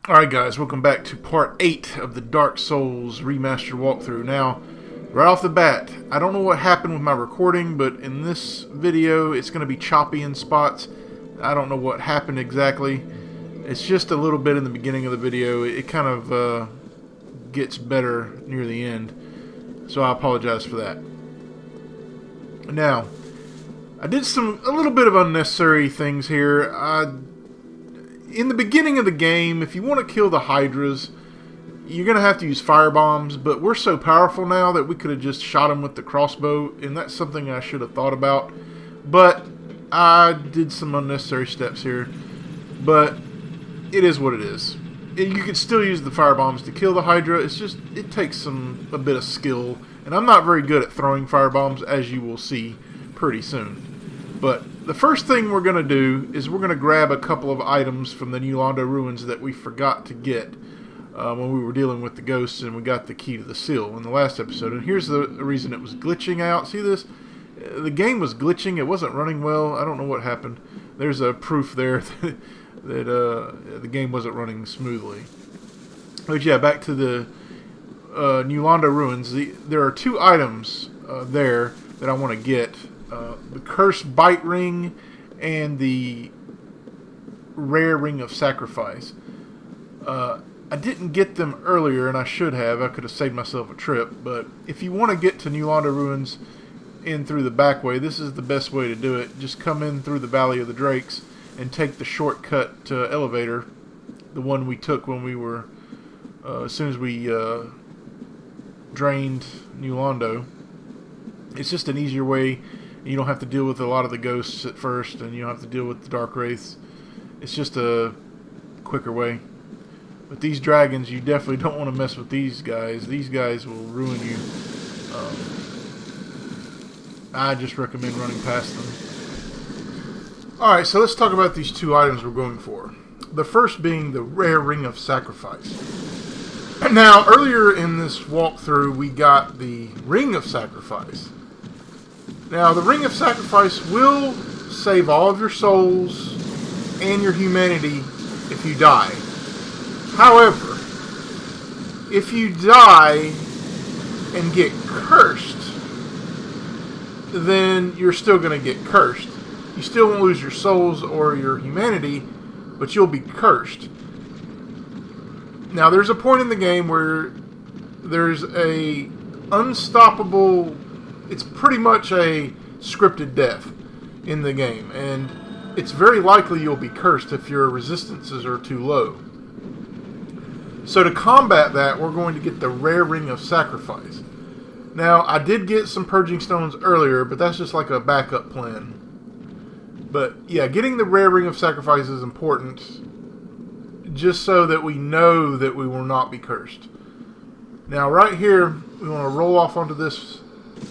Alright guys, welcome back to part 8 of the Dark Souls Remastered walkthrough. Now, right off the bat, I don't know what happened with my recording, but in this video it's going to be choppy in spots. I don't know what happened exactly. It's just a little bit in the beginning of the video. It kind of gets better near the end, so I apologize for that. Now, I did a little bit of unnecessary things here. In the beginning of the game, if you want to kill the Hydras, you're going to have to use fire bombs, but we're so powerful now that we could have just shot them with the crossbow, and that's something I should have thought about. But I did some unnecessary steps here, but it is what it is. You could still use the fire bombs to kill the Hydra. It's just, it takes a bit of skill, and I'm not very good at throwing fire bombs, as you will see pretty soon. But the first thing we're going to do is we're going to grab a couple of items from the new Londo Ruins that we forgot to get when we were dealing with the ghosts, and we got the key to the seal in the last episode. And here's the reason it was glitching out. See this? The game was glitching. It wasn't running well. I don't know what happened. There's a proof there that the game wasn't running smoothly. But yeah, back to the new Londo Ruins. There are two items there that I want to get. The Cursed Bite Ring and the Rare Ring of Sacrifice. I didn't get them earlier, and I should have. I could have saved myself a trip. But if you want to get to New Londo Ruins in through the back way, this is the best way to do it. Just come in through the Valley of the Drakes and take the shortcut to Elevator, the one we took when we were, as soon as we drained New Londo. It's just an easier way. You don't have to deal with a lot of the ghosts at first, and you don't have to deal with the dark wraiths. It's just a quicker way. But these dragons, you definitely don't want to mess with these guys. These guys will ruin you. I just recommend running past them. Alright, so let's talk about these two items we're going for. The first being the Rare Ring of Sacrifice. Now, earlier in this walkthrough, we got the Ring of Sacrifice. Now, the Ring of Sacrifice will save all of your souls and your humanity if you die. However, if you die and get cursed, then you're still going to get cursed. You still won't lose your souls or your humanity, but you'll be cursed. Now, there's a point in the game where there's a unstoppable... It's pretty much a scripted death in the game, and it's very likely you'll be cursed if your resistances are too low. So to combat that, we're going to get the Rare Ring of Sacrifice. Now, I did get some Purging Stones earlier, but that's just like a backup plan. But yeah, getting the Rare Ring of Sacrifice is important, just so that we know that we will not be cursed. Now, right here, we want to roll off onto this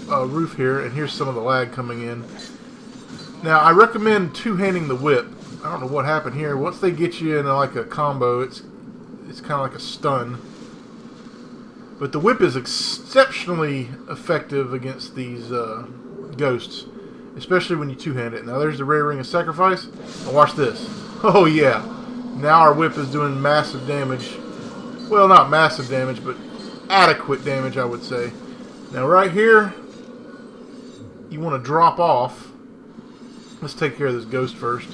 roof here, and here's some of the lag coming in. Now, I recommend two-handing the whip. I don't know what happened here. Once they get you in like a combo, it's kind of like a stun. But the whip is exceptionally effective against these ghosts, especially when you two-hand it. Now, there's the Rare Ring of Sacrifice. Now, watch this. Oh, yeah. Now our whip is doing massive damage. Well, not massive damage, but adequate damage, I would say. Now right here, you want to drop off. Let's take care of this ghost first.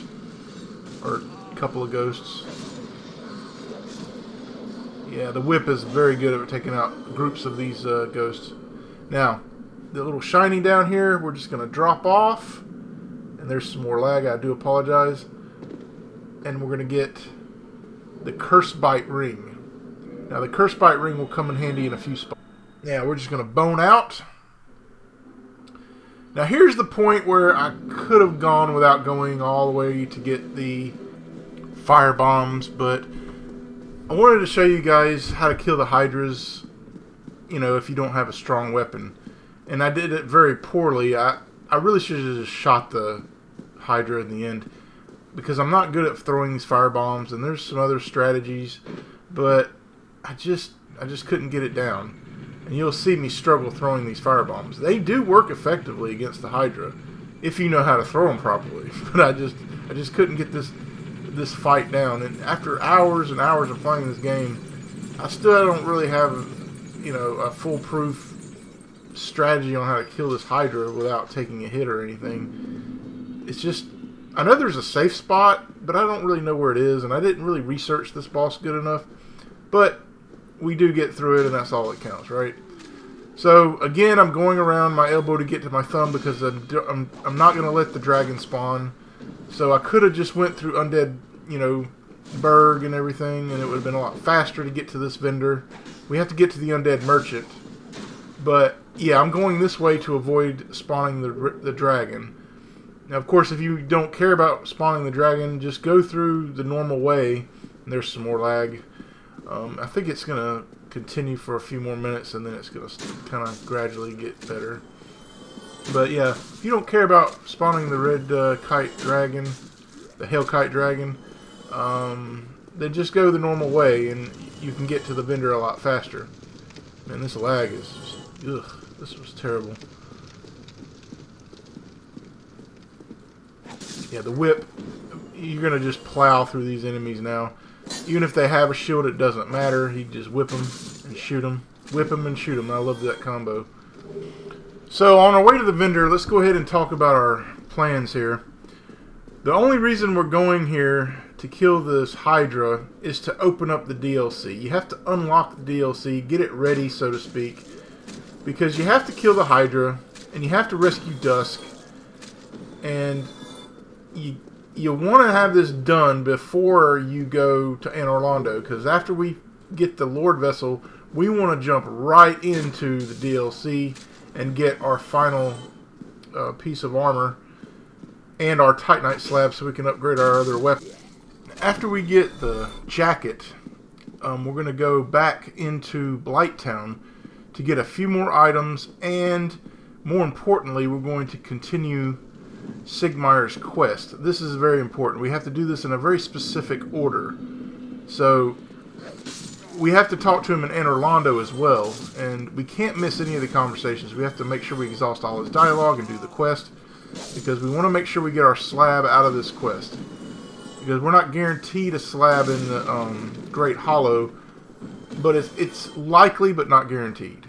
Or a couple of ghosts. Yeah, the whip is very good at taking out groups of these ghosts. Now, the little shiny down here, we're just going to drop off. And there's some more lag, I do apologize. And we're going to get the Cursed Bite Ring. Now the Cursed Bite Ring will come in handy in a few spots. Yeah, we're just going to bone out. Now here's the point where I could have gone without going all the way to get the fire bombs, but I wanted to show you guys how to kill the Hydras, you know, if you don't have a strong weapon. And I did it very poorly. I really should have just shot the Hydra in the end, because I'm not good at throwing these fire bombs, and there's some other strategies, but I just couldn't get it down. And you'll see me struggle throwing these fire bombs. They do work effectively against the Hydra, if you know how to throw them properly. But I just couldn't get this fight down. And after hours and hours of playing this game, I still don't really have, you know, a foolproof strategy on how to kill this Hydra without taking a hit or anything. It's just, I know there's a safe spot, but I don't really know where it is, and I didn't really research this boss good enough. But we do get through it, and that's all that counts, right? So again, I'm going around my elbow to get to my thumb because I'm not going to let the dragon spawn. So I could have just went through Undead, you know, Burg and everything, and it would have been a lot faster to get to this vendor. We have to get to the Undead Merchant. But yeah, I'm going this way to avoid spawning the dragon. Now, of course, if you don't care about spawning the dragon, just go through the normal way. And there's some more lag. I think it's going to continue for a few more minutes, and then it's going to kind of gradually get better. But yeah, if you don't care about spawning the red kite dragon, the hail kite dragon, then just go the normal way, and you can get to the vendor a lot faster. Man, this lag is just, ugh, this was terrible. Yeah, the whip, you're going to just plow through these enemies now. Even if they have a shield, it doesn't matter. You just whip them and shoot them. Whip them and shoot them. I love that combo. So, on our way to the vendor, let's go ahead and talk about our plans here. The only reason we're going here to kill this Hydra is to open up the DLC. You have to unlock the DLC, get it ready, so to speak, because you have to kill the Hydra, and you have to rescue Dusk, and you want to have this done before you go to Anor Londo, because after we get the Lord Vessel, we want to jump right into the DLC and get our final piece of armor and our Titanite slab so we can upgrade our other weapon. After we get the jacket, we're going to go back into Blighttown to get a few more items, and more importantly, we're going to continue Sigmayr's quest. This is very important. We have to do this in a very specific order. So we have to talk to him in Anor Londo as well, and we can't miss any of the conversations. We have to make sure we exhaust all his dialogue and do the quest, because we want to make sure we get our slab out of this quest. Because we're not guaranteed a slab in the Great Hollow, but it's likely but not guaranteed.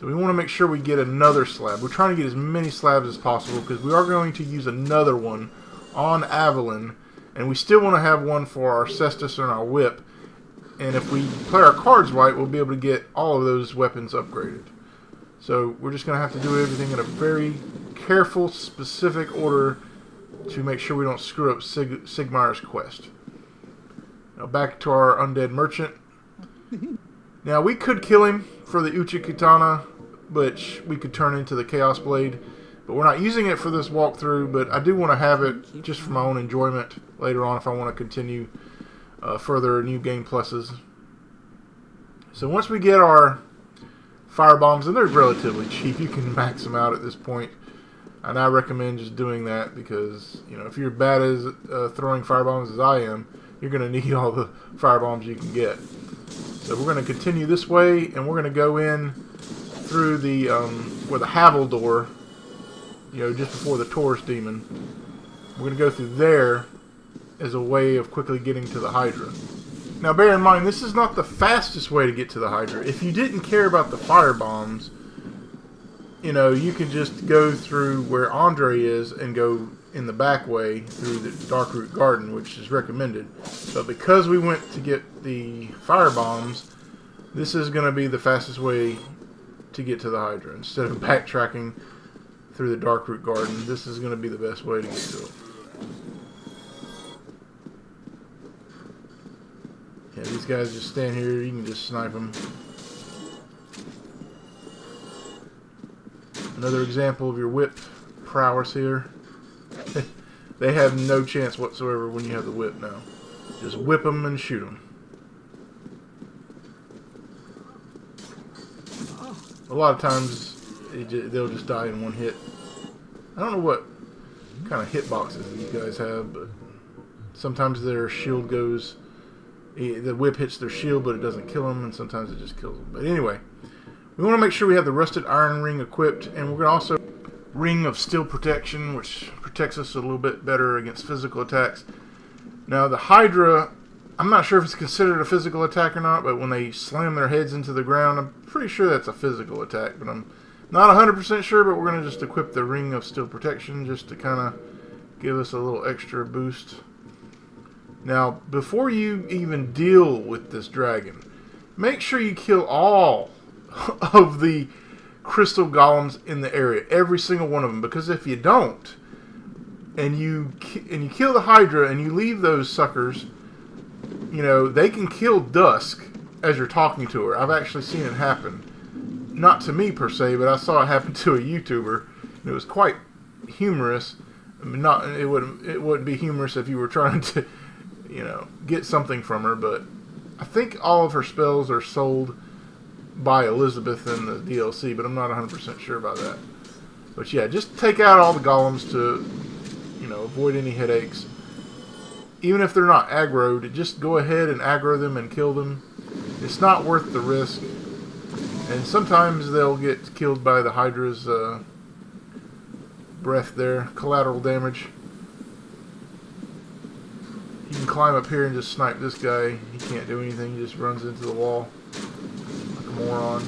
So we want to make sure we get another slab. We're trying to get as many slabs as possible because we are going to use another one on Avalon, and we still want to have one for our cestus and our whip. And if we play our cards right, we'll be able to get all of those weapons upgraded. So we're just going to have to do everything in a very careful, specific order to make sure we don't screw up Sigmayr's quest. Now back to our Undead Merchant. Now we could kill him for the Uchi Katana, which we could turn into the Chaos Blade, but we're not using it for this walkthrough, but I do want to have it just for my own enjoyment later on if I want to continue further new game pluses. So once we get our fire bombs, and they're relatively cheap, you can max them out at this point, and I recommend just doing that because, you know, if you're bad as throwing fire bombs as I am, you're going to need all the fire bombs you can get. So we're going to continue this way, and we're going to go in through the where the Havel door, you know, just before the Taurus demon. We're going to go through there as a way of quickly getting to the Hydra. Now bear in mind, this is not the fastest way to get to the Hydra. If you didn't care about the fire bombs, you know, you can just go through where Andre is and go in the back way through the Darkroot Garden, which is recommended. But because we went to get the fire bombs, this is going to be the fastest way to get to the Hydra. Instead of backtracking through the Darkroot Garden, this is going to be the best way to get to it. Yeah, these guys just stand here, you can just snipe them. Another example of your whip prowess here. They have no chance whatsoever when you have the whip now. Just whip them and shoot them. A lot of times they'll just die in one hit. I don't know what kind of hitboxes these guys have, but sometimes their shield goes... The whip hits their shield, but it doesn't kill them, and sometimes it just kills them. But anyway, we want to make sure we have the Rusted Iron Ring equipped, and we're going to also Ring of Steel Protection, which protects us a little bit better against physical attacks. Now the Hydra, I'm not sure if it's considered a physical attack or not, but when they slam their heads into the ground, I'm pretty sure that's a physical attack, but I'm not 100% sure, but we're going to just equip the Ring of Steel Protection just to kind of give us a little extra boost. Now, before you even deal with this dragon, make sure you kill all of the crystal golems in the area, every single one of them, because if you don't, and you kill the Hydra and you leave those suckers, you know, they can kill Dusk as you're talking to her. I've actually seen it happen. Not to me per se, but I saw it happen to a YouTuber. And it was quite humorous. I mean, it wouldn't be humorous if you were trying to, you know, get something from her, but I think all of her spells are sold by Elizabeth in the DLC, but I'm not 100% sure about that. But yeah, just take out all the golems to, you know, avoid any headaches. Even if they're not aggroed, just go ahead and aggro them and kill them. It's not worth the risk. And sometimes they'll get killed by the Hydra's breath there. Collateral damage. You can climb up here and just snipe this guy. He can't do anything. He just runs into the wall like a moron.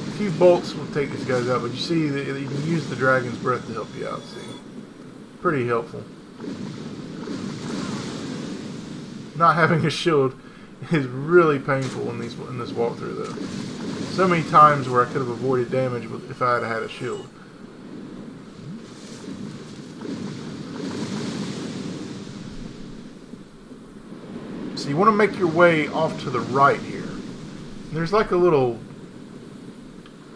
A few bolts will take these guys out, but you see that you can use the dragon's breath to help you out. See, pretty helpful. Not having a shield is really painful in this walkthrough, though. So many times where I could have avoided damage if I had had a shield. So you want to make your way off to the right here. There's like a little,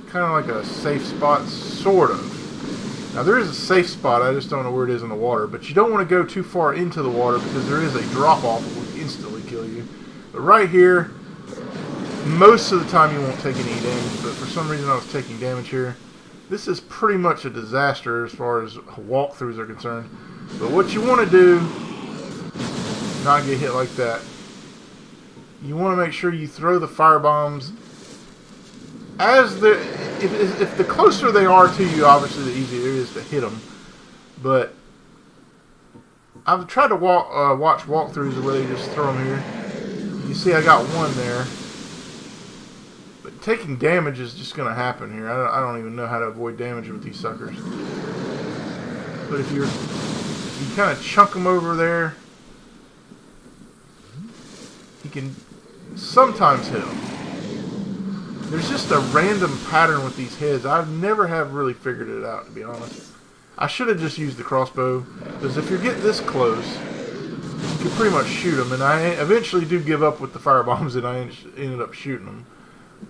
kind of like a safe spot, sort of. Now there is a safe spot, I just don't know where it is in the water, but you don't want to go too far into the water because there is a drop-off that will instantly kill you. But right here, most of the time you won't take any damage, but for some reason I was taking damage here. This is pretty much a disaster as far as walkthroughs are concerned. But what you want to do, not get hit like that, you want to make sure you throw the fire bombs as if the closer they are to you, obviously the easier it is to hit them. But I've tried to watch walkthroughs where they just throw them here. You see I got one there. But taking damage is just going to happen here. I don't even know how to avoid damage with these suckers. But if you kind of chunk them over there, you can sometimes hit them. There's just a random pattern with these heads. I've never have really figured it out, to be honest. I should have just used the crossbow, because if you get this close, you can pretty much shoot them. And I eventually do give up with the fire bombs, and I ended up shooting them.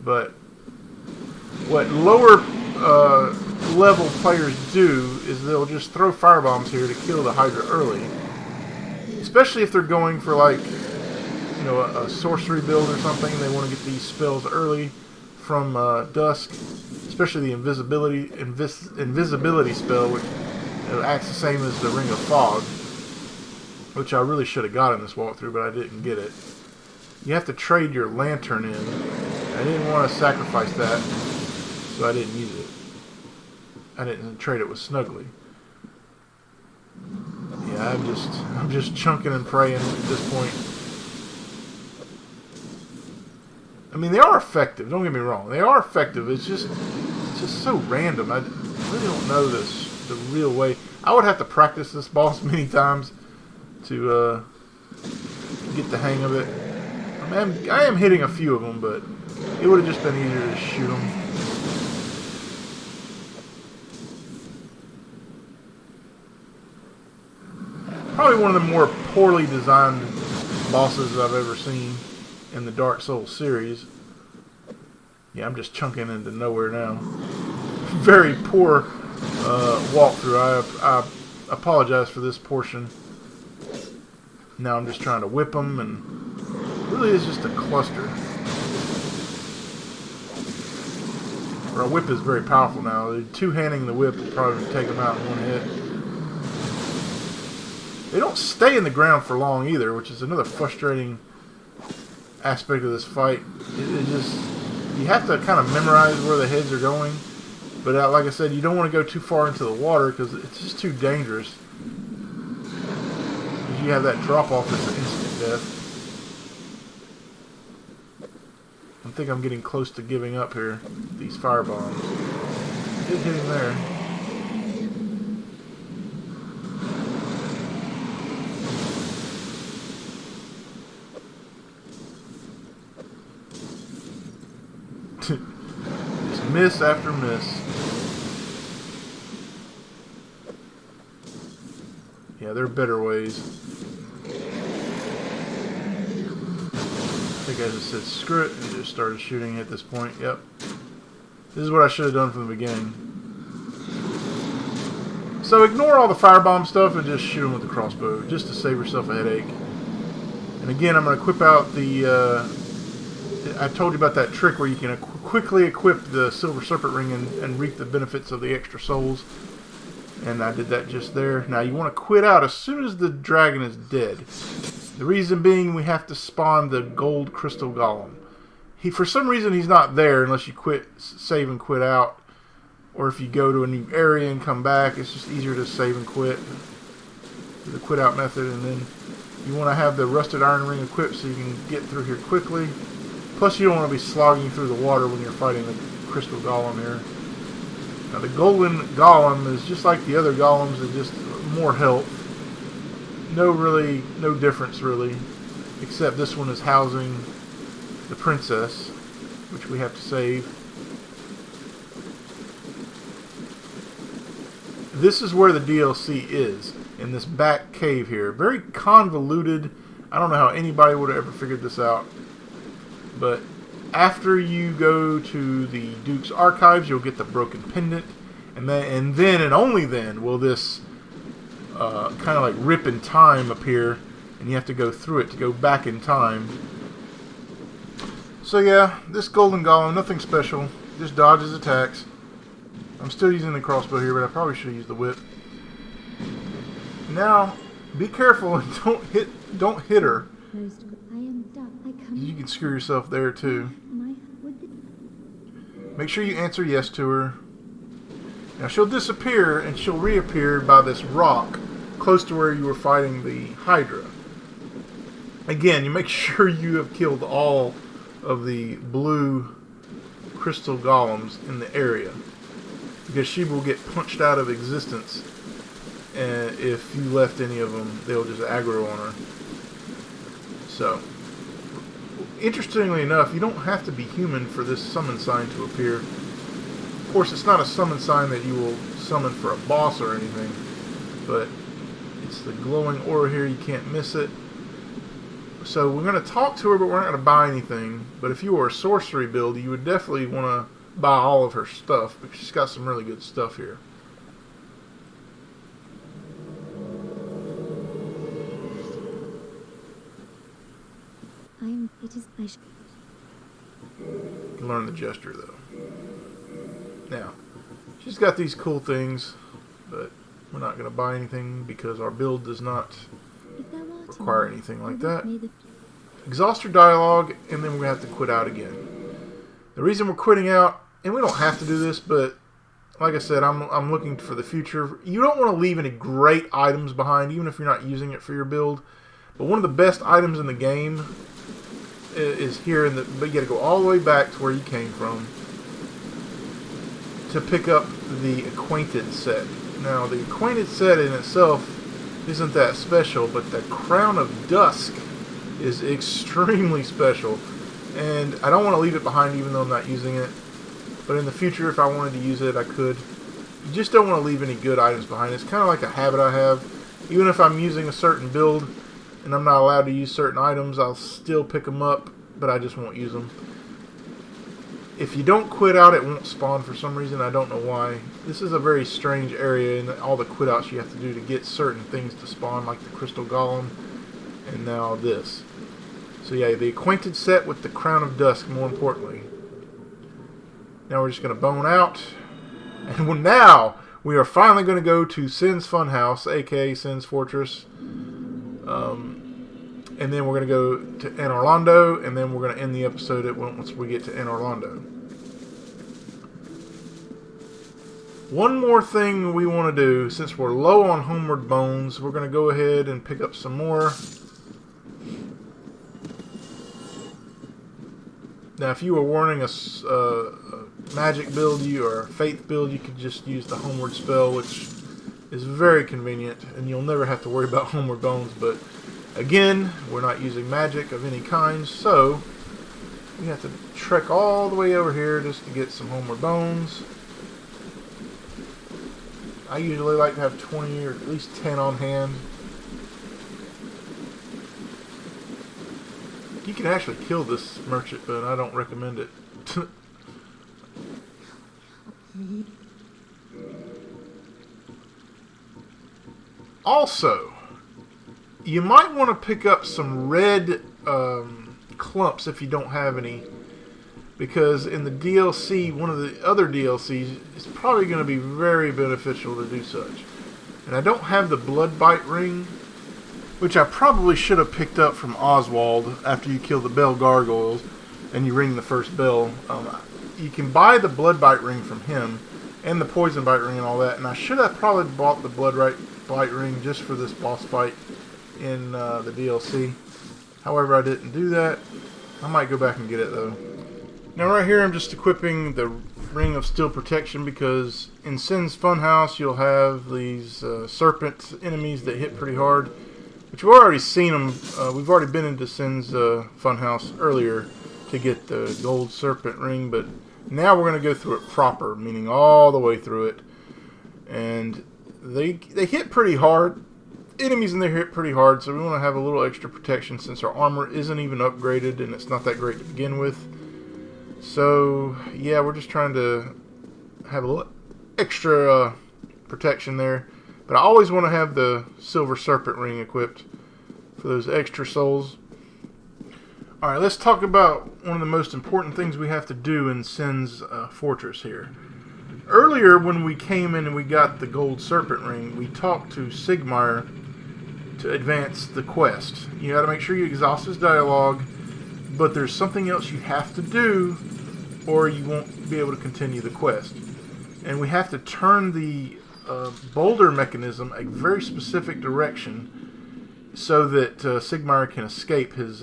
But what lower level players do is they'll just throw fire bombs here to kill the Hydra early. Especially if they're going for, like, you know, a sorcery build or something. They want to get these spells early from Dusk, especially the invisibility spell, which acts the same as the Ring of Fog, which I really should have got in this walkthrough, but I didn't get it. You have to trade your lantern in. I didn't want to sacrifice that, so I didn't use it. I didn't trade it with Snuggly. Yeah, I'm just chunking and praying at this point. I mean, they are effective. Don't get me wrong. They are effective. It's just so random. I really don't know the real way. I would have to practice this boss many times to get the hang of it. I mean, I am hitting a few of them, but it would have just been easier to shoot them. Probably one of the more poorly designed bosses I've ever seen in the Dark Souls series. Yeah, I'm just chunking into nowhere now. Very poor walkthrough. I apologize for this portion. Now I'm just trying to whip them, and it really is just a cluster. Our whip is very powerful now. Two-handing the whip will probably take them out in one hit. They don't stay in the ground for long either, which is another frustrating aspect of this fight. It just, you have to kind of memorize where the heads are going. But like I said, you don't want to go too far into the water because it's just too dangerous. If you have that drop off, it's an instant death. I think I'm getting close to giving up here. These fire bombs. Did hit him there. Just miss after miss. Yeah, there are better ways. I think I just said screw it and just started shooting at this point. Yep. This is what I should have done from the beginning. So ignore all the firebomb stuff and just shoot them with the crossbow, just to save yourself a headache. And again, I'm going to equip out the... I told you about that trick where you can quickly equip the Silver Serpent Ring and reap the benefits of the extra souls. And I did that just there. Now you want to quit out as soon as the dragon is dead. The reason being we have to spawn the gold crystal golem. For some reason he's not there unless you save and quit out. Or if you go to a new area and come back, it's just easier to save and quit. The quit out method. And then you want to have the rusted iron ring equipped so you can get through here quickly. Plus you don't want to be slogging through the water when you're fighting the crystal golem here. Now the golden golem is just like the other golems, it's just more health. No difference really, except this one is housing the princess, which we have to save. This is where the DLC is, in this back cave here. Very convoluted. I don't know how anybody would have ever figured this out. But after you go to the Duke's Archives, you'll get the broken pendant, and then and only then will this kind of like rip in time appear, and you have to go through it to go back in time. So yeah, this golden golem, nothing special, just dodges attacks. I'm still using the crossbow here, but I probably should have used the whip. Now, be careful and don't hit her. You can screw yourself there too. Make sure you answer yes to her. Now she'll disappear and she'll reappear by this rock close to where you were fighting the Hydra. Again, you make sure you have killed all of the blue crystal golems in the area, because she will get punched out of existence, and if you left any of them, they'll just aggro on her. So, interestingly enough, you don't have to be human for this summon sign to appear. Of course, it's not a summon sign that you will summon for a boss or anything, but it's the glowing aura here, you can't miss it. So we're going to talk to her, but we're not going to buy anything. But if you were a sorcery build, you would definitely want to buy all of her stuff, because she's got some really good stuff here. You can learn the gesture though. Now, she's got these cool things, but we're not going to buy anything because our build does not require anything like that. Exhaust her dialogue, and then we're going to have to quit out again. The reason we're quitting out, and we don't have to do this, but like I said, I'm looking for the future. You don't want to leave any great items behind, even if you're not using it for your build. But one of the best items in the game is here, but you got to go all the way back to where you came from to pick up the Acquainted set. Now, the Acquainted set in itself isn't that special, but the Crown of Dusk is extremely special, and I don't want to leave it behind even though I'm not using it. But in the future, if I wanted to use it, I could. You just don't want to leave any good items behind. It's kind of like a habit I have. Even if I'm using a certain build and I'm not allowed to use certain items, I'll still pick them up, but I just won't use them. If you don't quit out, it won't spawn for some reason. I don't know why. This is a very strange area, and all the quit outs you have to do to get certain things to spawn, like the Crystal Golem, and now this. So yeah, the Acquainted set with the Crown of Dusk, more importantly. Now we're just going to bone out. And now we are finally going to go to Sens Funhouse, aka Sens Fortress. And then we're going to go to Anor Londo, and then we're going to end the episode once we get to Anor Londo. One more thing we want to do, since we're low on homeward bones, we're going to go ahead and pick up some more. Now, if you were wanting a magic build or a faith build, you could just use the homeward spell, which is very convenient, and you'll never have to worry about homeward bones. But again, we're not using magic of any kind, so we have to trek all the way over here just to get some homeward bones. I usually like to have 20 or at least 10 on hand. You can actually kill this merchant, but I don't recommend it. Also, you might want to pick up some red clumps if you don't have any, because in the DLC, one of the other DLCs, it's probably going to be very beneficial to do such. And I don't have the blood bite ring, which I probably should have picked up from Oswald after you kill the bell gargoyles and you ring the first bell. You can buy the blood bite ring from him and the poison bite ring and all that, and I should have probably bought the blood bite ring just for this boss fight in the DLC. However, I didn't do that. I might go back and get it though. Now right here I'm just equipping the Ring of Steel Protection, because in Sens Funhouse you'll have these serpent enemies that hit pretty hard, which we've already seen them. We've already been into Sens Funhouse earlier to get the gold serpent ring, but now we're going to go through it proper, meaning all the way through it. And they hit pretty hard. Enemies in there hit pretty hard, so we want to have a little extra protection since our armor isn't even upgraded and it's not that great to begin with. So yeah, we're just trying to have a little extra protection there. But I always want to have the silver serpent ring equipped for those extra souls. Alright, let's talk about one of the most important things we have to do in Sens Fortress here. Earlier when we came in and we got the gold serpent ring, we talked to Sigmar to advance the quest. You got to make sure you exhaust his dialogue, but there's something else you have to do or you won't be able to continue the quest. And we have to turn the boulder mechanism a very specific direction so that Sigmar can escape his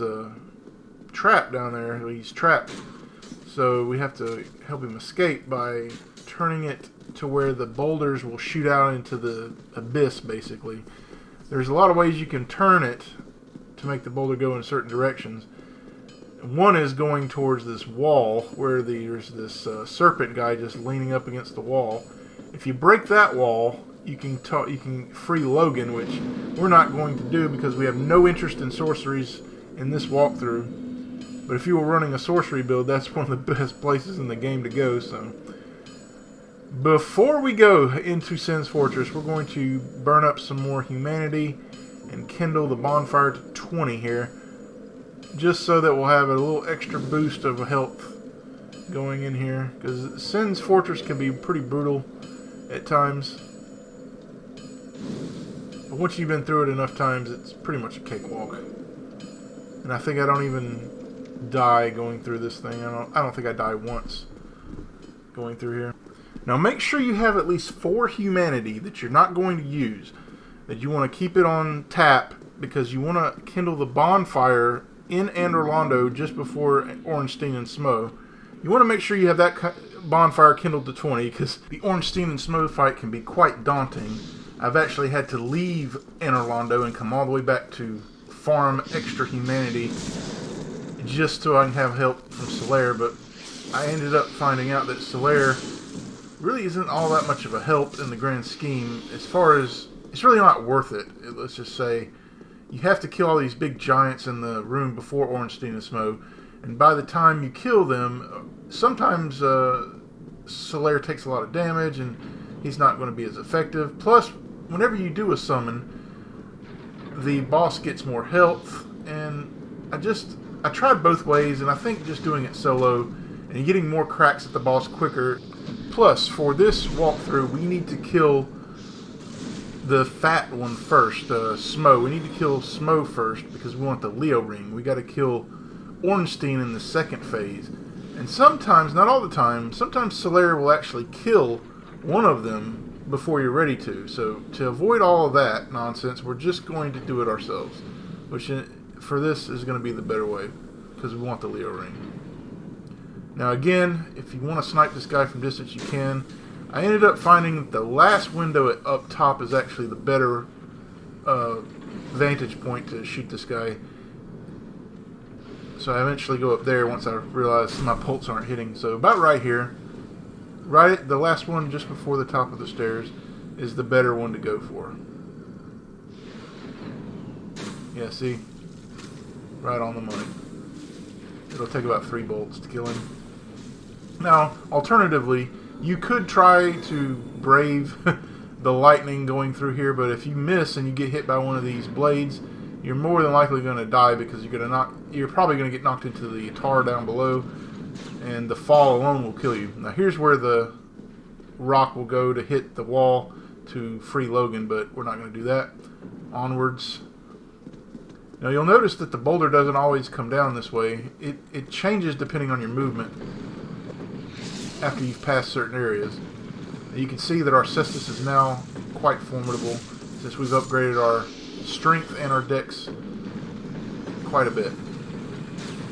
trap down there. He's trapped. So we have to help him escape by turning it to where the boulders will shoot out into the abyss, basically. There's a lot of ways you can turn it to make the boulder go in certain directions. One is going towards this wall where there's this serpent guy just leaning up against the wall. If you break that wall, you can free Logan, which we're not going to do because we have no interest in sorceries in this walkthrough. But if you were running a sorcery build, that's one of the best places in the game to go. So before we go into Sens Fortress, we're going to burn up some more humanity and kindle the bonfire to 20 here, just so that we'll have a little extra boost of health going in here, because Sens Fortress can be pretty brutal at times. But once you've been through it enough times, it's pretty much a cakewalk. And I think I don't even die going through this thing. I don't think I die once going through here. Now make sure you have at least 4 humanity that you're not going to use, that you want to keep it on tap, because you want to kindle the bonfire in Anor Londo just before Ornstein and Smo. You want to make sure you have that bonfire kindled to 20, because the Ornstein and Smo fight can be quite daunting. I've actually had to leave Anor Londo and come all the way back to farm extra humanity just so I can have help from Solaire, but I ended up finding out that Solaire really isn't all that much of a help in the grand scheme. As far as, it's really not worth it. Let's just say you have to kill all these big giants in the room before Ornstein and Smo, and by the time you kill them, sometimes Solaire takes a lot of damage and he's not going to be as effective. Plus, whenever you do a summon, the boss gets more health, and I tried both ways, and I think just doing it solo and you're getting more cracks at the boss quicker. Plus, for this walkthrough, we need to kill the fat one first, Smo. We need to kill Smo first because we want the Leo ring. We got to kill Ornstein in the second phase. And sometimes, not all the time, sometimes Solaire will actually kill one of them before you're ready to. So to avoid all of that nonsense, we're just going to do it ourselves. Which for this is going to be the better way because we want the Leo ring. Now again, if you want to snipe this guy from distance, you can. I ended up finding that the last window up top is actually the better vantage point to shoot this guy. So I eventually go up there once I realize my bolts aren't hitting. So about right here, right at the last one just before the top of the stairs is the better one to go for. Yeah, see? Right on the money. It'll take about 3 bolts to kill him. Now, alternatively, you could try to brave the lightning going through here, but if you miss and you get hit by one of these blades, you're more than likely going to die because you're probably going to get knocked into the tar down below, and the fall alone will kill you. Now here's where the rock will go to hit the wall to free Logan, but we're not going to do that. Onwards. Now you'll notice that the boulder doesn't always come down this way. It changes depending on your movement after you've passed certain areas. You can see that our cestus is now quite formidable since we've upgraded our strength and our dex quite a bit.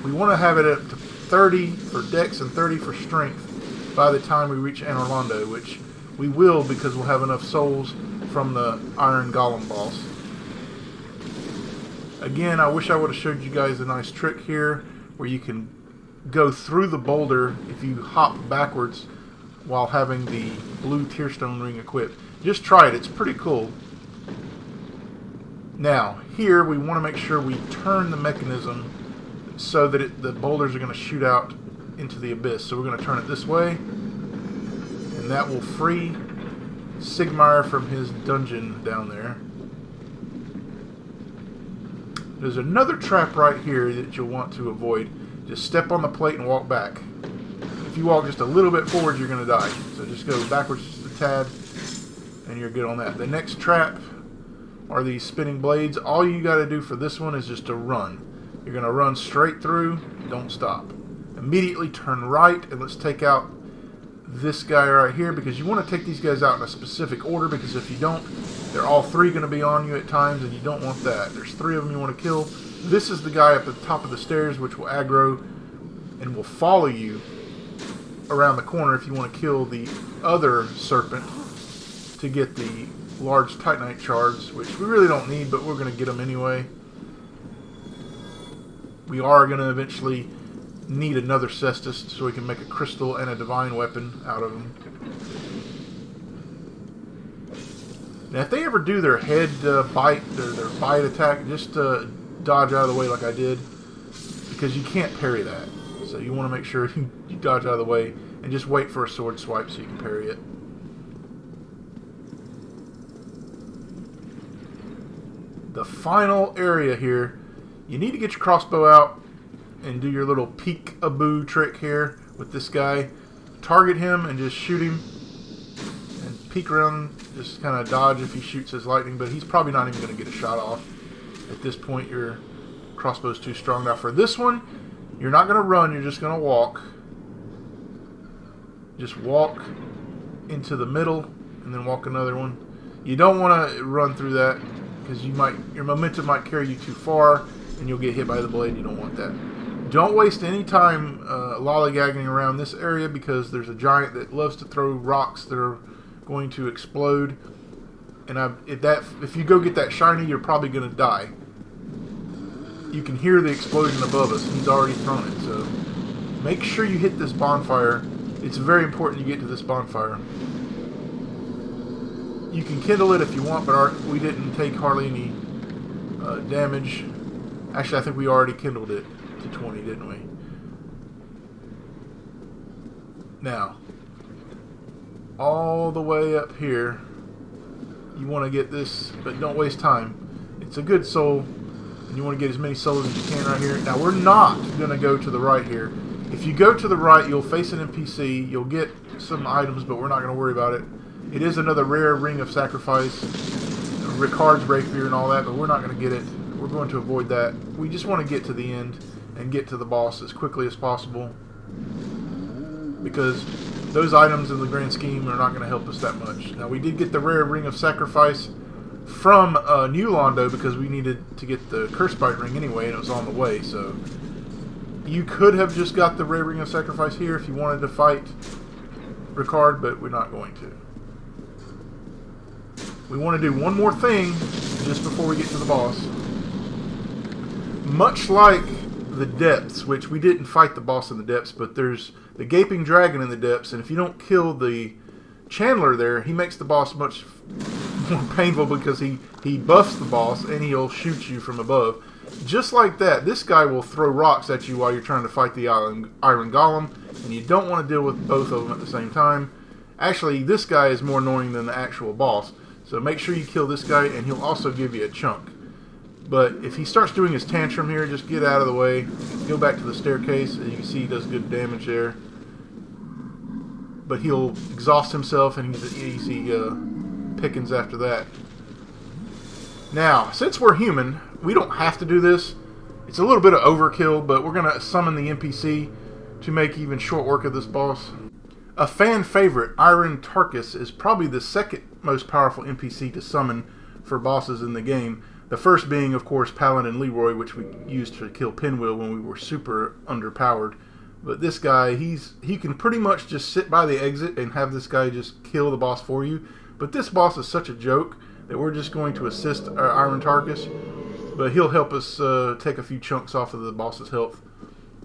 We want to have it up to 30 for dex and 30 for strength by the time we reach Anor Londo, which we will because we'll have enough souls from the Iron Golem boss. Again, I wish I would have showed you guys a nice trick here where you can go through the boulder if you hop backwards while having the blue tearstone ring equipped. Just try it, it's pretty cool. Now, here we want to make sure we turn the mechanism so that the boulders are going to shoot out into the abyss. So we're going to turn it this way, and that will free Sigmar from his dungeon down there. There's another trap right here that you'll want to avoid. Just step on the plate and walk back. If you walk just a little bit forward, you're going to die. So just go backwards just a tad, and you're good on that. The next trap are these spinning blades. All you got to do for this one is just to run. You're going to run straight through, don't stop. Immediately turn right, and let's take out this guy right here, because you want to take these guys out in a specific order, because if you don't, they're all 3 going to be on you at times, and you don't want that. There's 3 of them you want to kill. This is the guy up at the top of the stairs, which will aggro and will follow you around the corner if you want to kill the other serpent to get the large titanite shards, which we really don't need, but we're going to get them anyway. We are going to eventually need another cestus so we can make a crystal and a divine weapon out of them. Now, if they ever do their head bite, their bite attack, just dodge out of the way like I did, because you can't parry that. So you want to make sure you dodge out of the way and just wait for a sword swipe so you can parry it. The final area here, you need to get your crossbow out and do your little peek-a-boo trick here with this guy. Target him and just shoot him. And peek around, just kind of dodge if he shoots his lightning, but he's probably not even going to get a shot off. At this point, your crossbow's too strong. Now for this one, you're not going to run, you're just going to walk. Just walk into the middle and then walk another one. You don't want to run through that because your momentum might carry you too far and you'll get hit by the blade. You don't want that. Don't waste any time lollygagging around this area because there's a giant that loves to throw rocks that are going to explode. And if you go get that shiny, you're probably going to die. You can hear the explosion above us. He's already thrown it. So make sure you hit this bonfire. It's very important you get to this bonfire. You can kindle it if you want, but we didn't take hardly any damage. Actually, I think we already kindled it to 20, didn't we? Now, all the way up here, you want to get this, but don't waste time. It's a good soul, and you want to get as many souls as you can right here. Now, we're not going to go to the right here. If you go to the right, you'll face an NPC. You'll get some items, but we're not going to worry about it. It is another rare ring of sacrifice. Ricard's rapier and all that, but we're not going to get it. We're going to avoid that. We just want to get to the end and get to the boss as quickly as possible, because those items in the grand scheme are not going to help us that much. Now, we did get the rare Ring of Sacrifice from New Londo because we needed to get the Curse Bite Ring anyway, and it was on the way. So you could have just got the rare Ring of Sacrifice here if you wanted to fight Ricard, but we're not going to. We want to do one more thing just before we get to the boss. Much like the depths, which we didn't fight the boss in the depths, but there's the gaping dragon in the depths, and if you don't kill the Chandler there, he makes the boss much more painful because he buffs the boss and he'll shoot you from above. Just like that, this guy will throw rocks at you while you're trying to fight the Iron Golem, and you don't want to deal with both of them at the same time. Actually, this guy is more annoying than the actual boss, so make sure you kill this guy, and he'll also give you a chunk. But if he starts doing his tantrum here, just get out of the way. Go back to the staircase. As you can see, he does good damage there. But he'll exhaust himself, and he's an easy pickings after that. Now, since we're human, we don't have to do this. It's a little bit of overkill, but we're going to summon the NPC to make even short work of this boss. A fan favorite, Iron Tarkus, is probably the second most powerful NPC to summon for bosses in the game. The first being, of course, Paladin Leroy, which we used to kill Pinwheel when we were super underpowered. But this guy, he can pretty much just sit by the exit and have this guy just kill the boss for you. But this boss is such a joke that we're just going to assist Iron Tarkus. But he'll help us take a few chunks off of the boss's health.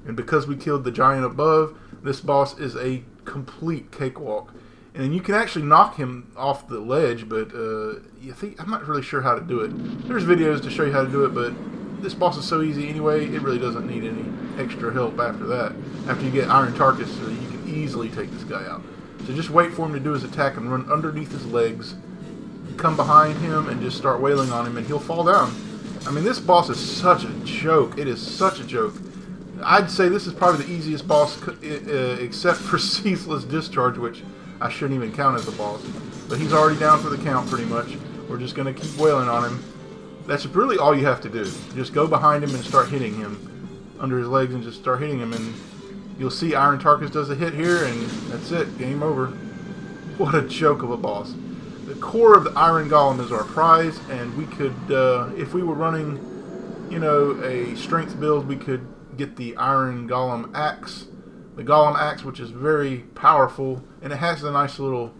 And because we killed the giant above, this boss is a complete cakewalk. And you can actually knock him off the ledge, but I'm not really sure how to do it. There's videos to show you how to do it, but this boss is so easy anyway, it really doesn't need any extra help after that. After you get Iron Tarkus, you can easily take this guy out. So just wait for him to do his attack and run underneath his legs. Come behind him and just start wailing on him, and he'll fall down. I mean, this boss is such a joke. It is such a joke. I'd say this is probably the easiest boss, except for Ceaseless Discharge, which I shouldn't even count as a boss. But he's already down for the count, pretty much. We're just going to keep wailing on him. That's really all you have to do. Just go behind him and start hitting him under his legs and just start hitting him. And you'll see Iron Tarkus does a hit here, and that's it. Game over. What a joke of a boss. The core of the Iron Golem is our prize, and we could, if we were running, a strength build, we could get the Iron Golem Axe. The Golem Axe, which is very powerful, and it has a nice little,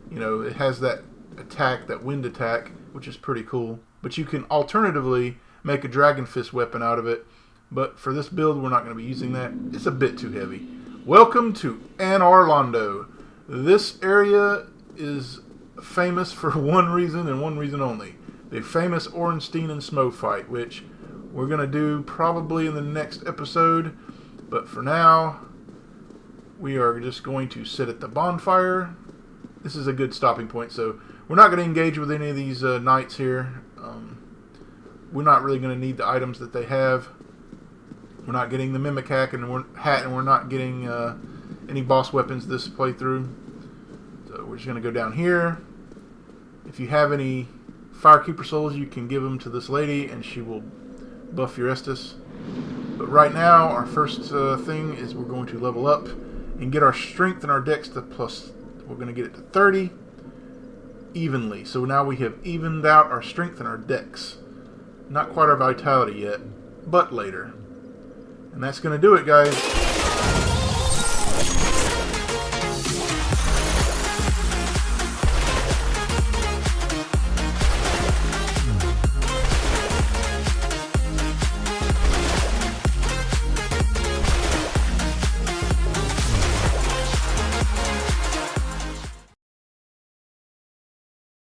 it has that attack, that wind attack, which is pretty cool. But you can alternatively make a Dragon Fist weapon out of it. But for this build, we're not going to be using that. It's a bit too heavy. Welcome to Anor Londo. This area is famous for one reason and one reason only. The famous Ornstein and Smough fight, which we're going to do probably in the next episode. But for now, we are just going to sit at the bonfire. This is a good stopping point, so we're not going to engage with any of these knights here. We're not really going to need the items that they have. We're not getting the Mimic hat, and we're not getting any boss weapons this playthrough. So we're just going to go down here. If you have any Firekeeper souls, you can give them to this lady, and she will buff your Estus. But right now, our first thing is we're going to level up and get our strength and our dex to plus. We're going to get it to 30 evenly. So now we have evened out our strength and our dex. Not quite our vitality yet, but later. And that's going to do it, guys.